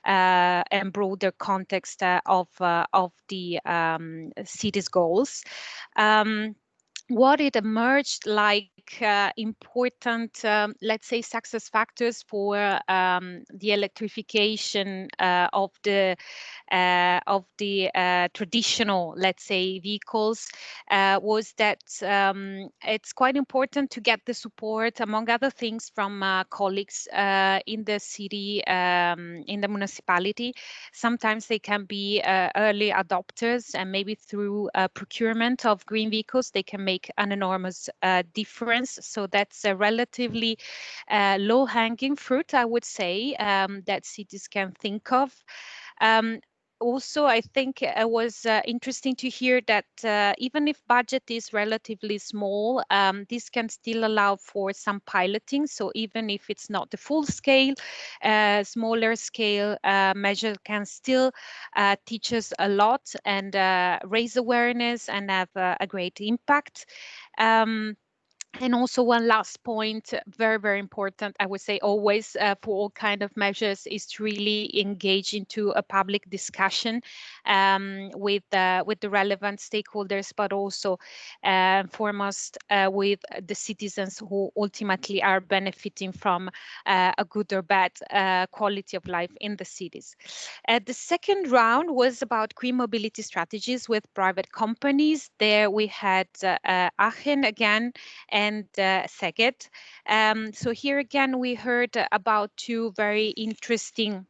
and broader context of the city's goals. What it emerged like important, let's say, success factors for the electrification of the traditional, let's say, vehicles was that it's quite important to get the support, among other things, from colleagues in the city, in the municipality. Sometimes they can be early adopters, and maybe through procurement of green vehicles, they can make an enormous difference. So that's a relatively low-hanging fruit, I would say, that cities can think of. Also, I think it was interesting to hear that even if budget is relatively small, this can still allow for some piloting. So even if it's not the full scale, smaller scale measure can still teach us a lot and raise awareness and have a great impact. And also one last point, very, very important, I would say always for all kind of measures, is to really engage into a public discussion with the relevant stakeholders, but also foremost with the citizens who ultimately are benefiting from a good or bad quality of life in the cities. The second round was about green mobility strategies with private companies. There we had Aachen again, and Szeged. So here again, we heard about two very interesting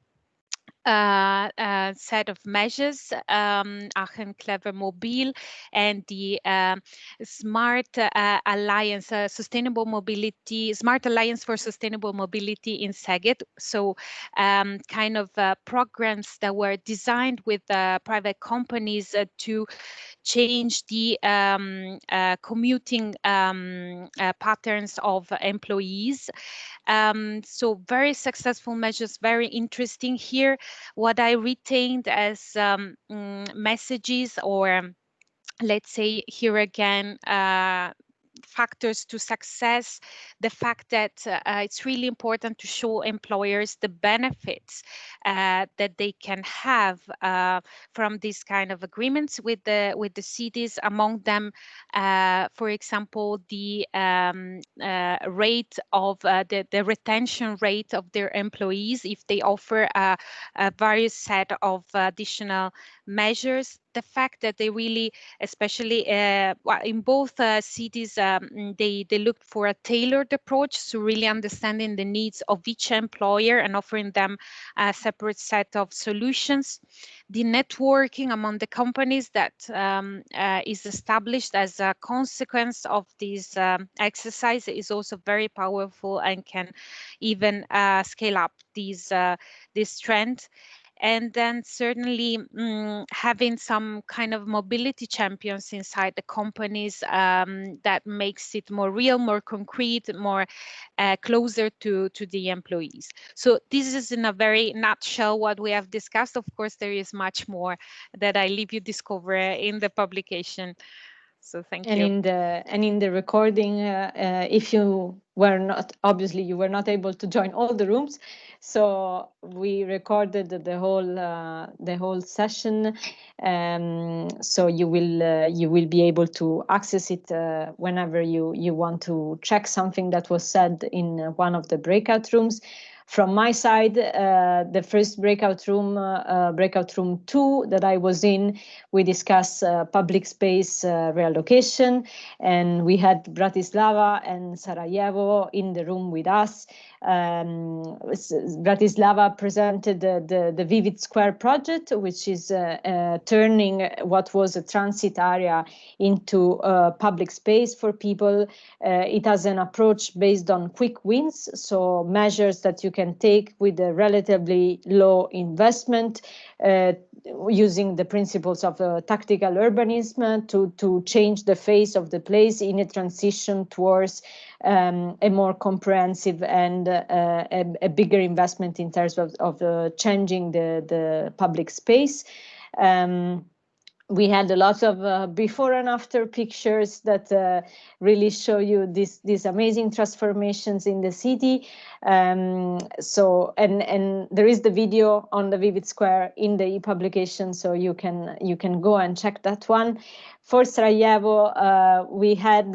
set of measures, Aachen Clever Mobil and the Smart Alliance, Smart Alliance for Sustainable Mobility in Szeged. So kind of programs that were designed with private companies to change the commuting patterns of employees. So very successful measures, very interesting here. What I retained as messages, or let's say here again, factors to success, the fact that it's really important to show employers the benefits that they can have from these kind of agreements with the cities. Among them, for example, the rate of the retention rate of their employees if they offer a various set of additional measures. The fact that they really, especially in both cities, they looked for a tailored approach, so really understanding the needs of each employer and offering them a separate set of solutions. The networking among the companies that is established as a consequence of this exercise is also very powerful and can even scale up this trend. And then certainly having some kind of mobility champions inside the companies that makes it more real, more concrete, more closer to the employees. So this is in a very nutshell what we have discussed. Of course, there is much more that I leave you discover in the publication. So thank you. In the recording, if you were not, obviously you were not able to join all the rooms, so we recorded the whole session, so you will be able to access it whenever you want to check something that was said in one of the breakout rooms. From my side, the first breakout room 2 that I was in, we discussed public space reallocation, and we had Bratislava and Sarajevo in the room with us. Bratislava presented the Vivid Square project, which is turning what was a transit area into public space for people. It has an approach based on quick wins, so measures that you can take with a relatively low investment, using the principles of tactical urbanism to change the face of the place in a transition towards a more comprehensive and a bigger investment in terms of changing the public space. We had a lot of before and after pictures that really show you these amazing transformations in the city. So and there is the video on the Vivid Square in the e-publication, so you can go and check that one. For Sarajevo, we had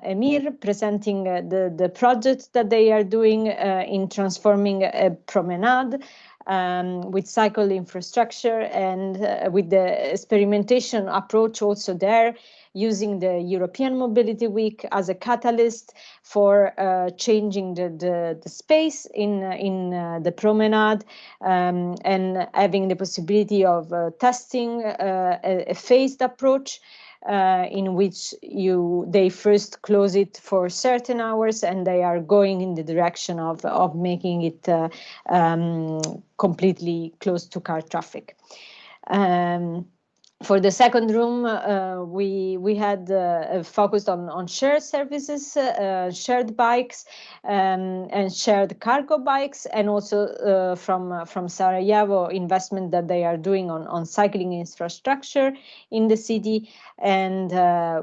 Emir presenting the project that they are doing in transforming a promenade with cycle infrastructure, and with the experimentation approach also there, using the European Mobility Week as a catalyst for changing the space in the promenade, and having the possibility of testing a phased approach, in which they first close it for certain hours, and they are going in the direction of making it completely closed to car traffic. For the second room, we had focused on shared services, shared bikes, and shared cargo bikes, and also from Sarajevo, investment that they are doing on cycling infrastructure in the city. And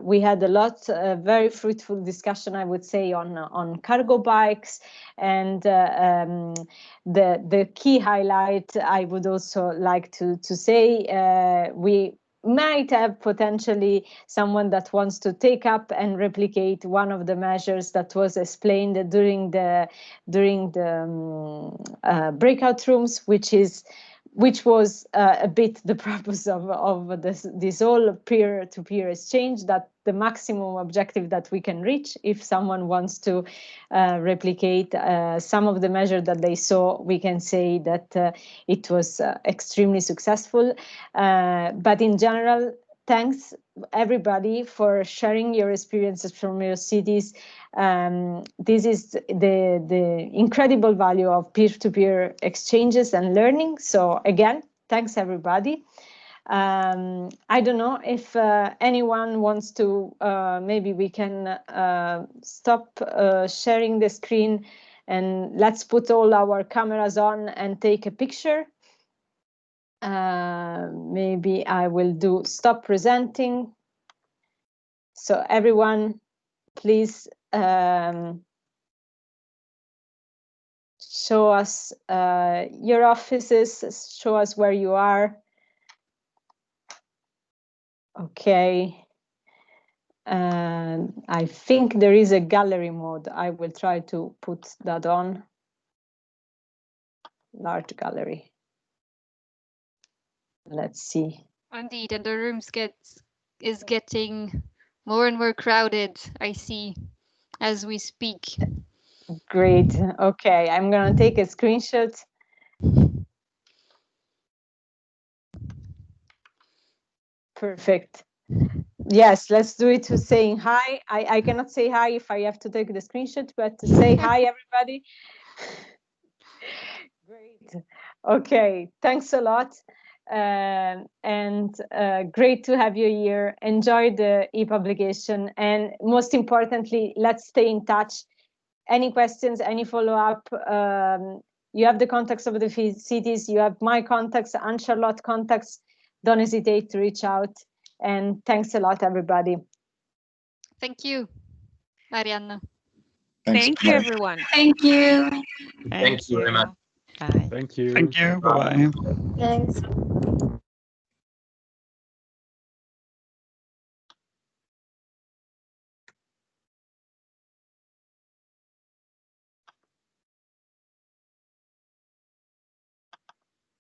we had a lot, very fruitful discussion, I would say, on cargo bikes. And the key highlight I would also like to say, we might have potentially someone that wants to take up and replicate one of the measures that was explained during the breakout rooms, which was a bit the purpose of this whole peer-to-peer exchange, that the maximum objective that we can reach, if someone wants to replicate some of the measures that they saw, we can say that it was extremely successful. But in general, thanks everybody for sharing your experiences from your cities. This is the incredible value of peer-to-peer exchanges and learning. So again, thanks everybody. I don't know if anyone wants to, maybe we can stop sharing the screen, and let's put all our cameras on and take a picture. Maybe I will do stop presenting. So everyone, please show us your offices, show us where you are. Okay. I think there is a gallery mode. I will try to put that on. Large gallery. Let's see. Indeed, and the rooms is getting more and more crowded, I see, as we speak. Great. Okay, I'm gonna take a screenshot. Perfect. Yes, let's do it to saying hi. I cannot say hi if I have to take the screenshot, but to say hi, everybody. Great. Okay, thanks a lot. And great to have you here. Enjoy the e-publication. And most importantly, let's stay in touch. Any questions, any follow-up, you have the contacts of the cities, you have my contacts, Anne-Charlotte contacts. Don't hesitate to reach out. And thanks a lot, everybody. Thank you, Marianna. Thank you, everyone. Thank you. Thank you very much. Bye. Thank you. Thank you. Bye-bye. Thanks.